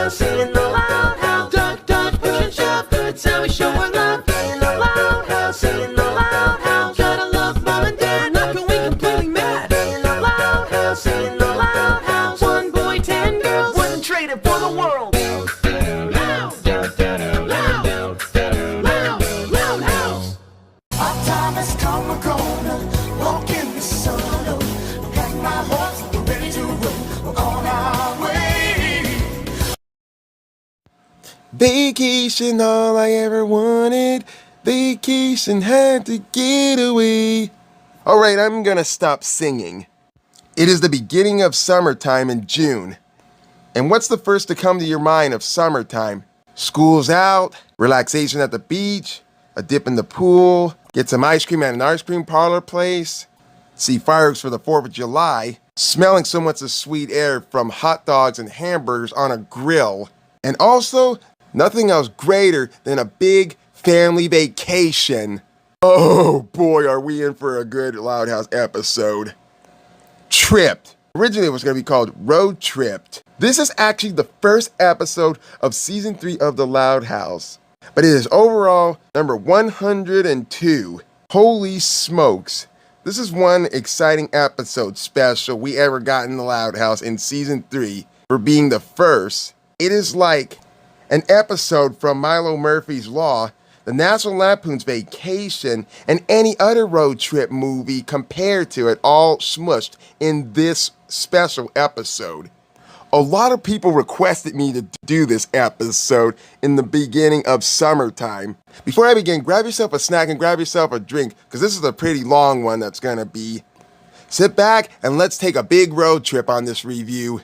house, in the loud house. Duck, duck, push and shove, that's how we show our love. In the loud house, in the loud house. Gotta love mom and dad, not going completely mad. In the loud house, in the loud house. 1 boy, 10 girls, wouldn't trade it for the world. Loud house. Our time has come, we're gonna walk in the sun. Pack my horse, we're ready to roll. We're on our way. Vacation, all I ever wanted. Vacation had to get away. Alright, I'm gonna stop singing. It is the beginning of summertime in June. And what's the first to come to your mind of summertime? School's out, relaxation at the beach, a dip in the pool, get some ice cream at an ice cream parlor place, see fireworks for the 4th of July, smelling so much of sweet air from hot dogs and hamburgers on a grill, and also nothing else greater than a big family vacation. Oh boy, are we in for a good Loud House episode. Tripped. Originally it was going to be called Road Tripped. This is actually the first episode of season 3 of the Loud House, but it is overall number 102. Holy smokes. This is one exciting episode special we ever got in the Loud House in season 3 for being the first. It is like an episode from Milo Murphy's Law, the National Lampoon's Vacation, and any other road trip movie compared to it, all smushed in this special episode. A lot of people requested me to do this episode in the beginning of summertime. Before I begin, grab yourself a snack and grab yourself a drink, because this is a pretty long one that's gonna be. Sit back and let's take a big road trip on this review.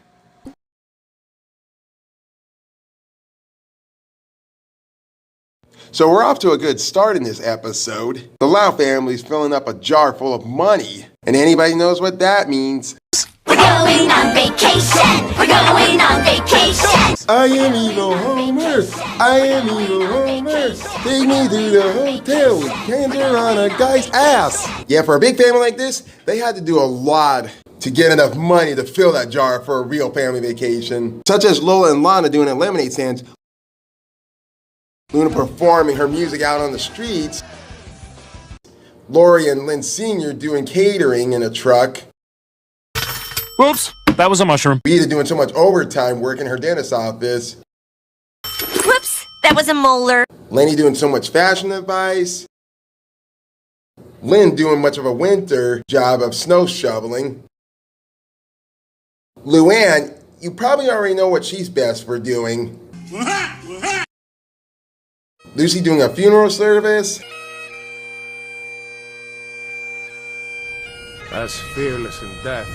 So we're off to a good start in this episode. The Lau family's filling up a jar full of money. And anybody knows what that means. We're going on vacation! We're going on vacation! I am evil Homer! I am evil Homer! Take me to the hotel with cancer on a guy's ass! Yeah, for a big family like this, they had to do a lot to get enough money to fill that jar for a real family vacation. Such as Lola and Lana doing at lemonade stands, Luna performing her music out on the streets, Lori and Lynn Sr. doing catering in a truck, Whoops, that was a mushroom. Rita doing so much overtime work in her dentist's office, Whoops, that was a molar. Lenny doing so much fashion advice, Lynn doing much of a winter job of snow shoveling, Luann, you probably already know what she's best for doing, Lucy doing a funeral service, As fearless in death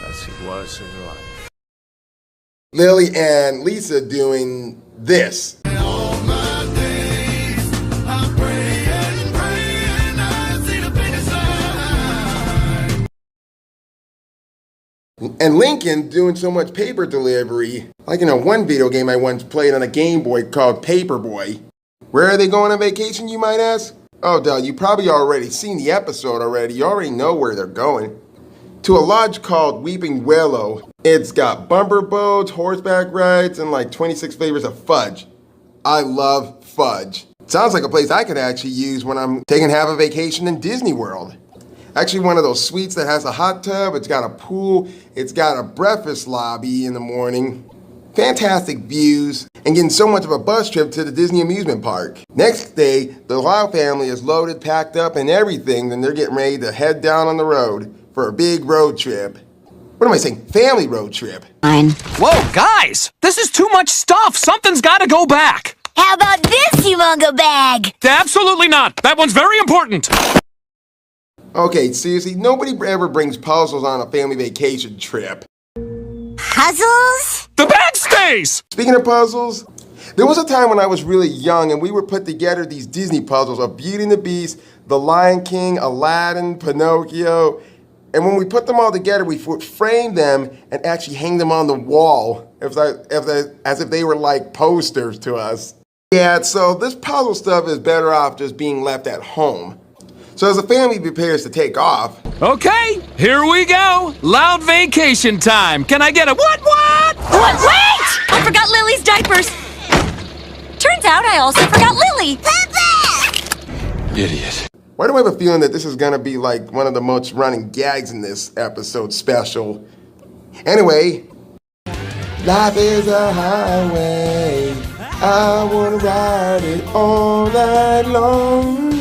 as he was in life. Lily and Lisa doing this. And Lincoln doing so much paper delivery, like in a one video game I once played on a Game Boy called Paperboy. Where are they going on vacation, you might ask? Oh, duh, you probably already seen the episode already. You already know where they're going. To a lodge called Weeping Willow. It's got bumper boats, horseback rides, and like 26 flavors of fudge. I love fudge. Sounds like a place I could actually use when I'm taking half a vacation in Disney World. Actually one of those suites that has a hot tub, it's got a pool, it's got a breakfast lobby in the morning. Fantastic views, and getting so much of a bus trip to the Disney amusement park. Next day, the Lau family is loaded, packed up, and everything, then they're getting ready to head down on the road for a big road trip. What am I saying? Family road trip. Fine. Whoa, guys! This is too much stuff! Something's gotta go back! How about this, you mongo bag? Absolutely not! That one's very important! Okay, seriously, nobody ever brings puzzles on a family vacation trip. Puzzles? The bag stays! Speaking of puzzles, there was a time when I was really young and we would put together these Disney puzzles of Beauty and the Beast, The Lion King, Aladdin, Pinocchio, and when we put them all together, we would frame them and actually hang them on the wall as if they were like posters to us. Yeah, so this puzzle stuff is better off just being left at home. So as the family prepares to take off... Okay, here we go! Loud vacation time! Can I get a what? What? Wait! I forgot Lily's diaper Lily! Papa! Idiot. Why do I have a feeling that this is gonna be like one of the most running gags in this episode special? Anyway, life is a highway. I wanna ride it all night long.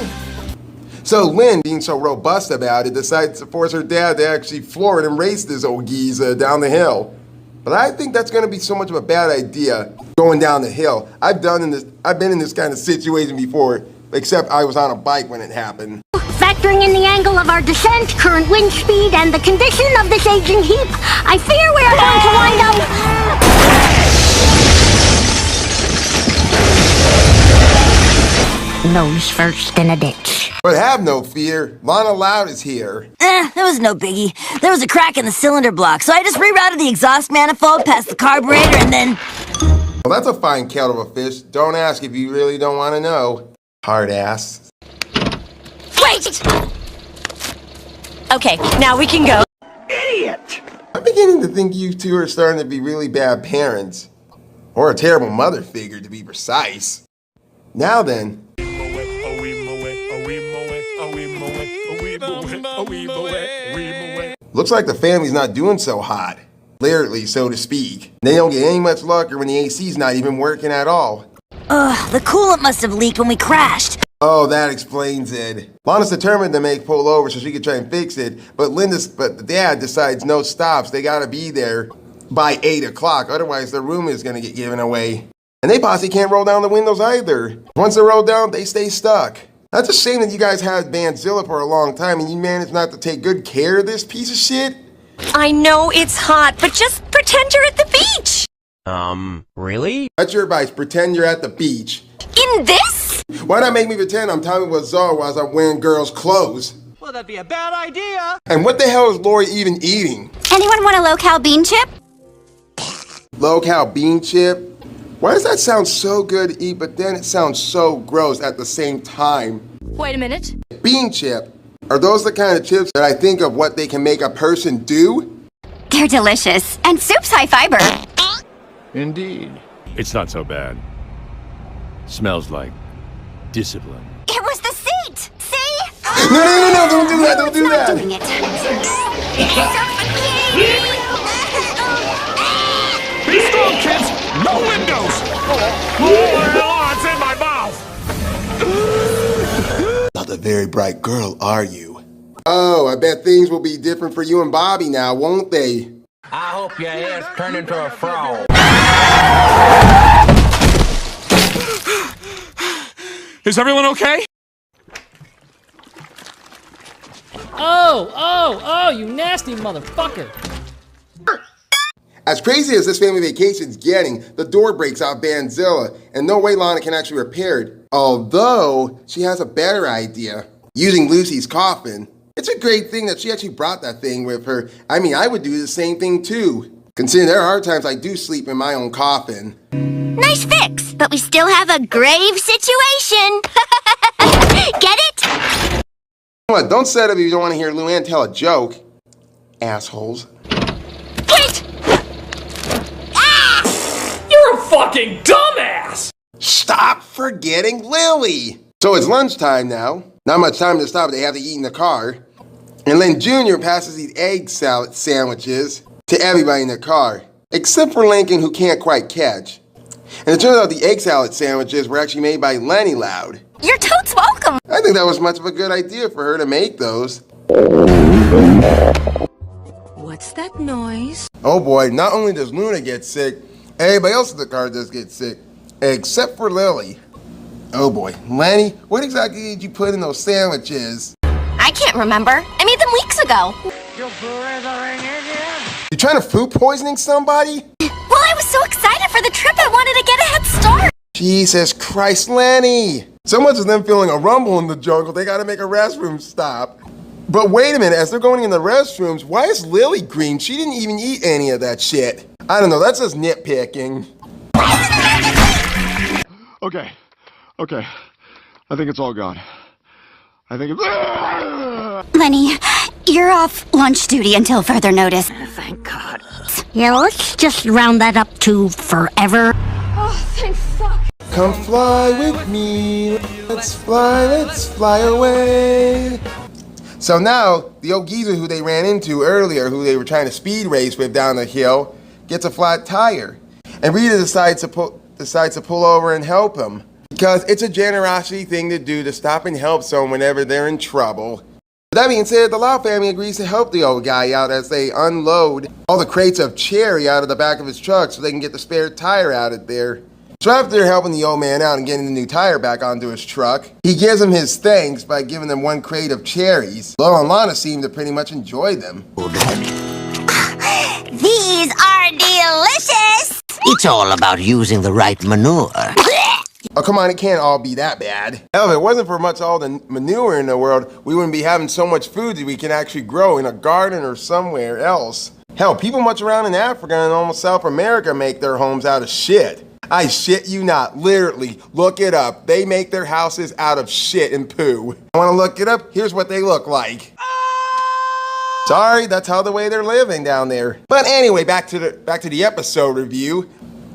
So Lynn, being so robust about it, decides to force her dad to actually floor it and race this old geezer down the hill. But I think that's gonna be so much of a bad idea, going down the hill. I've been in this kind of situation before, except I was on a bike when it happened. Factoring in the angle of our descent, current wind speed, and the condition of this aging heap, I fear we are going to wind up... nose first in a ditch. But have no fear, Lana Loud is here. That was no biggie. There was a crack in the cylinder block, so I just rerouted the exhaust manifold past the carburetor and then... Well, that's a fine kettle of fish. Don't ask if you really don't want to know. Hard ass. Wait! Okay, now we can go. I'm beginning to think you two are starting to be really bad parents. Or a terrible mother figure, to be precise. Now then. Looks like the family's not doing so hot. Literally, so to speak. They don't get any much luckier when the AC's not even working at all. Ugh, the coolant must have leaked when we crashed. Oh, that explains it. Lana's determined to make pull over so she can try and fix it, but the dad decides no stops. They gotta be there by 8 o'clock, otherwise their room is gonna get given away. And they possibly can't roll down the windows either. Once they're rolled down, they stay stuck. That's a shame that you guys had Vanzilla for a long time and you managed not to take good care of this piece of shit. I know it's hot, but just pretend you're at the beach. Really? That's your advice, pretend you're at the beach. In this? Why not make me pretend I'm Tommy Wiseau while I'm wearing girls' clothes? Well, that'd be a bad idea. And what the hell is Lori even eating? Anyone want a low-cal bean chip? Low-cal bean chip? Why does that sound so good to eat, but then it sounds so gross at the same time? Wait a minute. Bean chip. Are those the kind of chips that I think of what they can make a person do? They're delicious. And soup's high fiber. Indeed. It's not so bad. Smells like discipline. It was the seat! See? No, don't do that, don't do that! Doing it. Be strong, kids. No windows. Oh, it's in my mouth. Not a very bright girl, are you? Oh, I bet things will be different for you and Bobby now, won't they? I hope your ass turned into a frog. Is everyone okay? Oh, you nasty motherfucker. As crazy as this family vacation's getting, the door breaks out Vanzilla, and no way Lana can actually repair it. Although, she has a better idea. Using Lucy's coffin. It's a great thing that she actually brought that thing with her. I mean, I would do the same thing too. Considering there are times I do sleep in my own coffin. Nice fix, but we still have a grave situation. Get it? Come on, don't set up if you don't want to hear Luann tell a joke. Assholes. Wait! You're a fucking dumbass! Stop forgetting Lily! So it's lunchtime now. Not much time to stop, they have to eat in the car. And Lynn Jr. passes these egg salad sandwiches to everybody in the car. Except for Lincoln, who can't quite catch. And it turns out the egg salad sandwiches were actually made by Lenny Loud. You're totes welcome. I think that was much of a good idea for her to make those. What's that noise? Oh boy, not only does Luna get sick, everybody else in the car does get sick. Except for Lily. Oh boy, Lenny, what exactly did you put in those sandwiches? I can't remember. I made them weeks ago. You trying to food poisoning somebody? Well, I was so excited for the trip, I wanted to get a head start. Jesus Christ, Lenny! So much as them feeling a rumble in the jungle, they gotta make a restroom stop. But wait a minute, as they're going in the restrooms, why is Lily green? She didn't even eat any of that shit. I don't know, that's just nitpicking. Okay. I think it's all gone. I think it's... Lenny, you're off lunch duty until further notice. Thank God. Yeah, let's just round that up to forever. Oh, thank fuck. Come fly with me, let's fly away. So now, the old geezer who they ran into earlier, who they were trying to speed race with down the hill, gets a flat tire. And Rita decides to pull over and help him. Because it's a generosity thing to do to stop and help someone whenever they're in trouble. That being said, the Lau family agrees to help the old guy out as they unload all the crates of cherry out of the back of his truck so they can get the spare tire out of there. So after they're helping the old man out and getting the new tire back onto his truck, he gives them his thanks by giving them one crate of cherries. Lo and Lana seem to pretty much enjoy them. These are delicious! It's all about using the right manure. Oh, come on, it can't all be that bad. Hell, if it wasn't for much all the manure in the world, we wouldn't be having so much food that we can actually grow in a garden or somewhere else. Hell, people much around in Africa and almost South America make their homes out of shit. I shit you not, literally, look it up. They make their houses out of shit and poo. Want to look it up? Here's what they look like. Sorry, that's how the way they're living down there. But anyway, back to the episode review.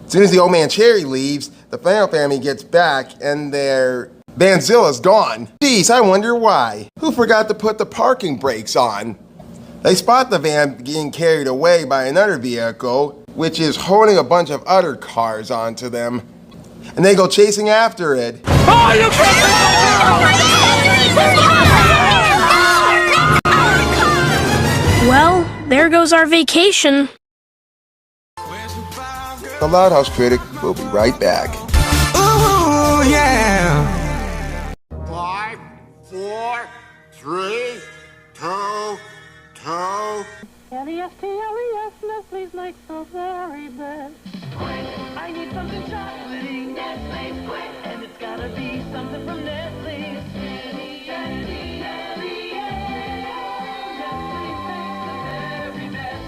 As soon as the old man Cherry leaves, the Flannel family gets back and their Vanzilla's gone. Geez, I wonder why. Who forgot to put the parking brakes on? They spot the van getting carried away by another vehicle, which is holding a bunch of other cars onto them. And they go chasing after it. Oh, you Well, there goes our vacation. The Loud House Critic will be right back. Ooh, yeah. 5, 4, 3, 2, 2. L-E-S-T-L-E-S, Nestle's makes the very best. I need something chocolatey, Nestle's quick, and it's gotta be something from Nestle's. L-E-S-T-L-E-S, Nestle's makes the very best.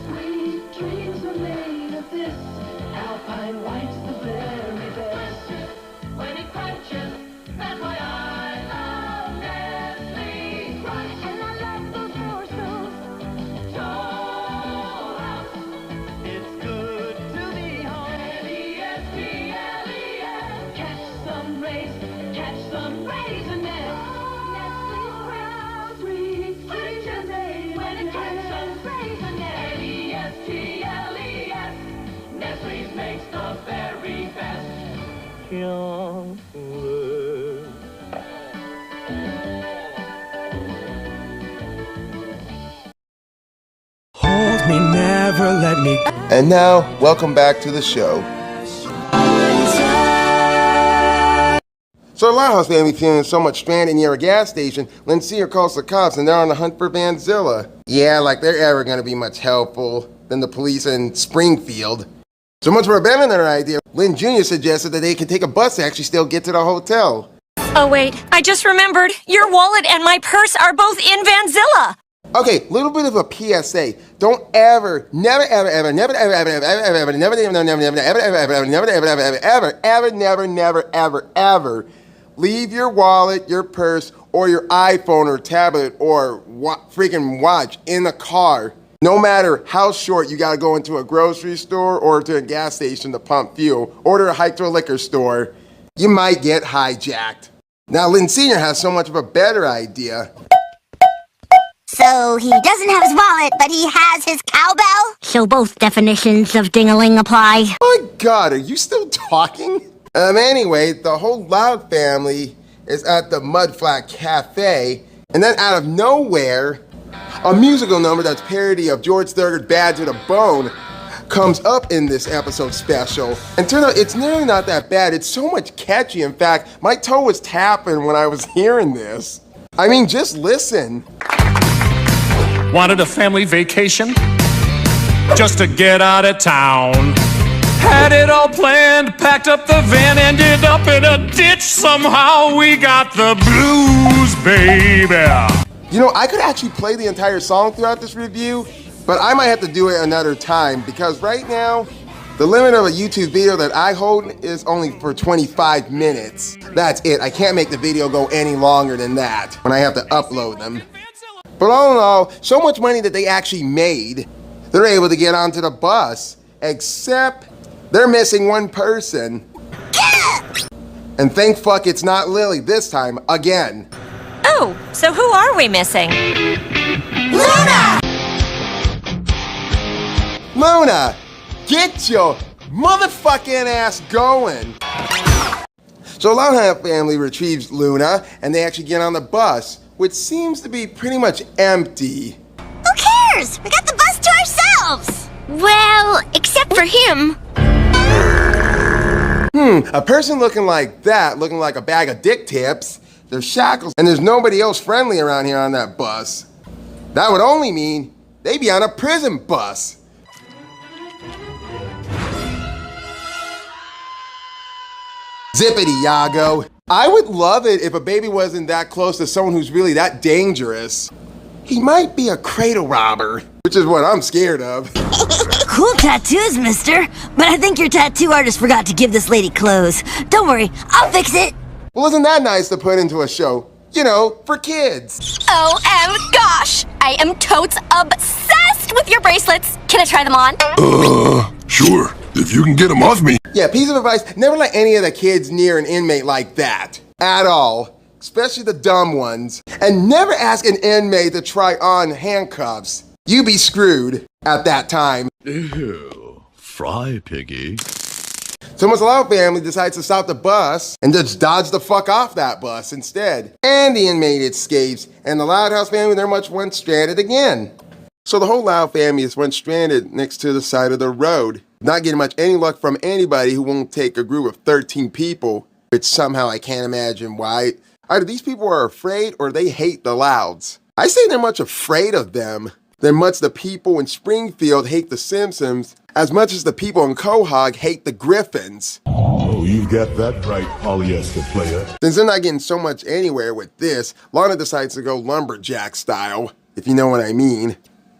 Sweet dreams are made of this, Alpine White's the very best. When it crunches, that's why I love Nestle's Crunch. And I love those morsels. It's good to be home. L-E-S-T-L-E-S. Catch some raisinets. Nestle's Crunch. Sweet raisinets. When it catch some raisinets. L-E-S-T-L-E-S. Nestle's makes the very best. Chocolate. Hold me, never let me. And now, welcome back to the show. So the Loud House family feeling so much stranded near a gas station, Lindsay calls the cops and they're on the hunt for Vanzilla. Yeah, like they're ever gonna be much helpful than the police in Springfield. So much for a better than their idea, Lynn Jr. suggested that they could take a bus to actually still get to the hotel. Oh, wait. I just remembered. Your wallet and my purse are both in Vanzilla. Okay, little bit of a PSA. Don't ever, never, ever, ever, never, ever, ever, ever, ever, ever, never, never, never, never, never, ever, ever, ever, never, ever, ever, ever, ever, never, never, ever, ever leave your wallet, your purse, or your iPhone or tablet or freaking watch in the car. No matter how short you gotta go into a grocery store or to a gas station to pump fuel, or to hike to a liquor store, you might get hijacked. Now, Lynn Sr. has so much of a better idea. So he doesn't have his wallet, but he has his cowbell? So both definitions of ding-a-ling apply. My God, are you still talking? Anyway, the whole Loud family is at the Mudflat Cafe, and then out of nowhere, a musical number that's parody of George Thorogood's Bad to the Bone comes up in this episode special. And turns out it's nearly not that bad. It's so much catchy. In fact, my toe was tapping when I was hearing this. I mean, just listen. Wanted a family vacation? Just to get out of town. Had it all planned, packed up the van, ended up in a ditch. Somehow we got the blues, baby. You know, I could actually play the entire song throughout this review, but I might have to do it another time because right now, the limit of a YouTube video that I hold is only for 25 minutes. That's it. I can't make the video go any longer than that when I have to upload them. But all in all, so much money that they actually made, they're able to get onto the bus, except they're missing one person. And thank fuck it's not Lily this time, again. Oh, so who are we missing? Luna! Luna, get your motherfucking ass going. So the Loudhouse family retrieves Luna, and they actually get on the bus, which seems to be pretty much empty. Who cares? We got the bus to ourselves! Well, except for him. A person looking like that, looking like a bag of dick tips, there's shackles, and there's nobody else friendly around here on that bus. That would only mean they'd be on a prison bus. Zippity, Yago. I would love it if a baby wasn't that close to someone who's really that dangerous. He might be a cradle robber, which is what I'm scared of. Cool tattoos, mister. But I think your tattoo artist forgot to give this lady clothes. Don't worry, I'll fix it. Well, isn't that nice to put into a show? You know, for kids. Oh, gosh! I am totes obsessed with your bracelets. Can I try them on? Sure. If you can get them off me. Yeah, piece of advice, never let any of the kids near an inmate like that. At all. Especially the dumb ones. And never ask an inmate to try on handcuffs. You be screwed at that time. Ew. Fry, piggy. So Miss Loud family decides to stop the bus and just dodge the fuck off that bus instead. And the inmate escapes, and the Loud House family, they're much once stranded again. So the whole Loud family is once stranded next to the side of the road. Not getting much any luck from anybody who won't take a group of 13 people, which somehow I can't imagine why. Either these people are afraid or they hate the Louds. I say they're much afraid of them than much the people in Springfield hate the Simpsons as much as the people in Quahog hate the Griffins. Oh, you've got that right, polyester player. Since they're not getting so much anywhere with this, Lana decides to go lumberjack style, if you know what I mean.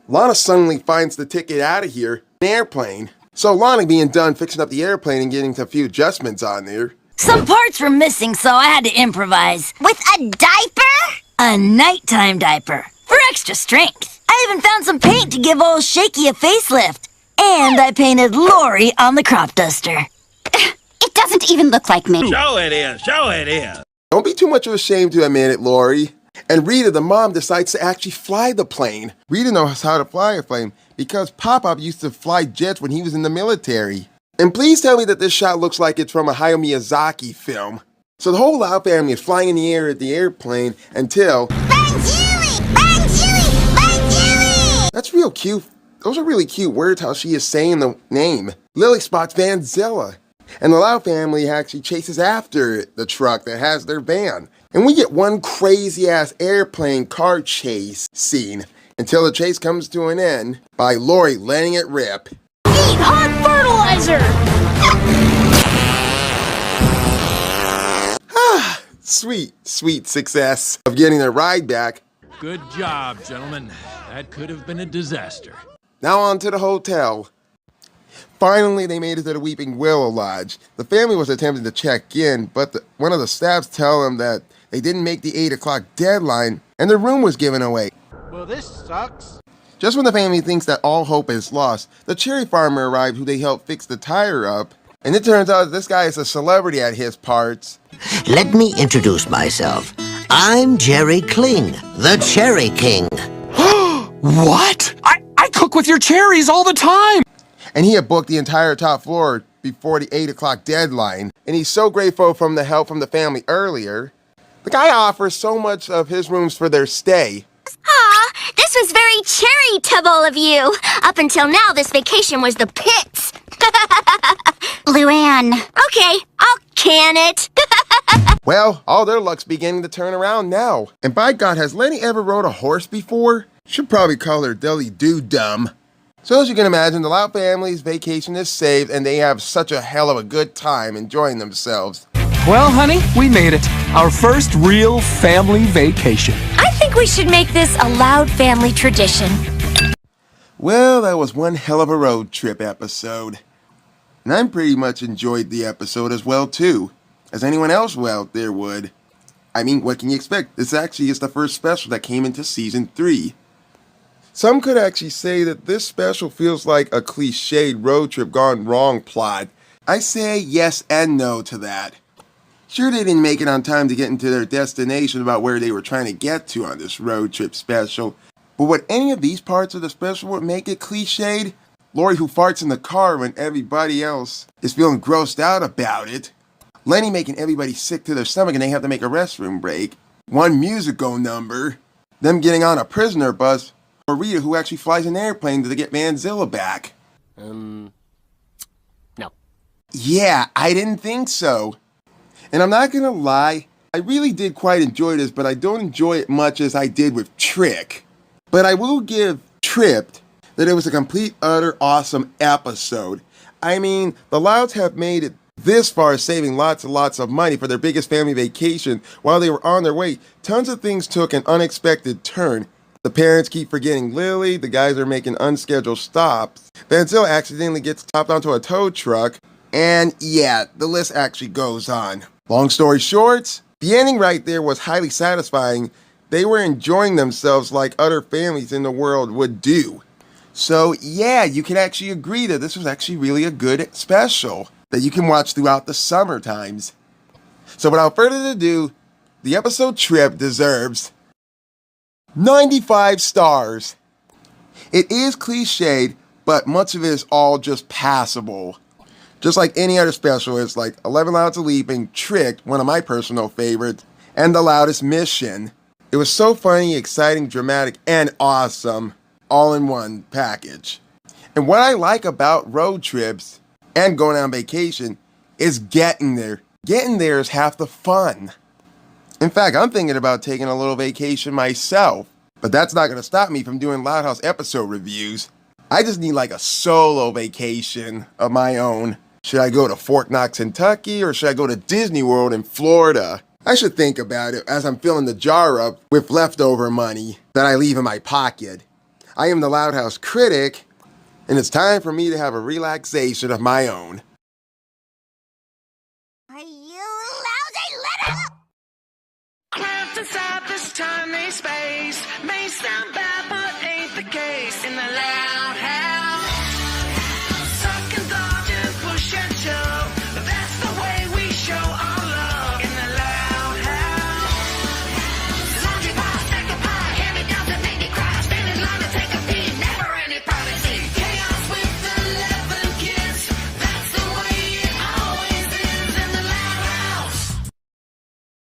Lana suddenly finds the ticket out of here, an airplane. So Lana being done fixing up the airplane and getting a few adjustments on there. Some parts were missing, so I had to improvise. With a diaper? A nighttime diaper. For extra strength. I even found some paint to give old Shaky a facelift. And I painted Lori on the crop duster. It doesn't even look like me. Show it is, show it is. Don't be too much of a shame to admit it, Lori. And Rita, the mom, decides to actually fly the plane. Rita knows how to fly a plane because Pop-Pop used to fly jets when he was in the military. And please tell me that this shot looks like it's from a Hayao Miyazaki film. So the whole Loud family is flying in the air at the airplane until... Bang Julie! Bang Julie! Bang Julie! That's real cute. Those are really cute words how she is saying the name. Lily spots Vanzilla. And the Loud family actually chases after the truck that has their van. And we get one crazy-ass airplane car chase scene until the chase comes to an end by Lori letting it rip. Eat hot fertilizer! Sweet, sweet success of getting their ride back. Good job, gentlemen. That could have been a disaster. Now on to the hotel. Finally, they made it to the Weeping Willow Lodge. The family was attempting to check in, but one of the staffs tell them that they didn't make the 8 o'clock deadline and their room was given away. Well, this sucks. Just when the family thinks that all hope is lost, the cherry farmer arrived who they helped fix the tire up. And it turns out this guy is a celebrity at his parts. Let me introduce myself. I'm Jerry Kling, the Cherry King. What? I cook with your cherries all the time! And he had booked the entire top floor before the 8 o'clock deadline. And he's so grateful from the help from the family earlier. The guy offers so much of his rooms for their stay. Aw, this was very charitable of you. Up until now, this vacation was the pits. Luann. Okay, I'll can it. Well, all their luck's beginning to turn around now. And by God, has Lenny ever rode a horse before? Should probably call her Deli Doo-Dum. So as you can imagine, the Loud family's vacation is saved and they have such a hell of a good time enjoying themselves. Well, honey, we made it. Our first real family vacation. I think we should make this a Loud family tradition. Well, that was one hell of a road trip episode. And I pretty much enjoyed the episode as well too, as anyone else out there would. I mean, what can you expect? This actually is the first special that came into Season 3. Some could actually say that this special feels like a cliched road trip gone wrong plot. I say yes and no to that. Sure, they didn't make it on time to get into their destination about where they were trying to get to on this road trip special. But would any of these parts of the special would make it cliched? Lori who farts in the car when everybody else is feeling grossed out about it. Lenny making everybody sick to their stomach and they have to make a restroom break. One musical number. Them getting on a prisoner bus. Or Rita who actually flies an airplane to get Manzilla back. No. Yeah, I didn't think so. And I'm not gonna lie, I really did quite enjoy this, but I don't enjoy it much as I did with Trick. But I will give Tripped that it was a complete, utter, awesome episode. I mean, the Louds have made it this far, saving lots and lots of money for their biggest family vacation. While they were on their way, tons of things took an unexpected turn. The parents keep forgetting Lily, the guys are making unscheduled stops. Manzilla accidentally gets topped onto a tow truck, and yeah, the list actually goes on. Long story short, the ending right there was highly satisfying. They were enjoying themselves like other families in the world would do. So yeah, you can actually agree that this was actually really a good special that you can watch throughout the summer times. So without further ado, the episode Trip deserves 95 stars. It is cliched, but much of it is all just passable. Just like any other special, it's like 11 Louds of Leaping, Tricked, one of my personal favorites, and The Loudest Mission. It was so funny, exciting, dramatic, and awesome, all in one package. And what I like about road trips and going on vacation is getting there. Getting there is half the fun. In fact, I'm thinking about taking a little vacation myself, but that's not going to stop me from doing Loud House episode reviews. I just need like a solo vacation of my own. Should I go to Fort Knox, Kentucky, or should I go to Disney World in Florida? I should think about it as I'm filling the jar up with leftover money that I leave in my pocket. I am the Loud House Critic, and it's time for me to have a relaxation of my own.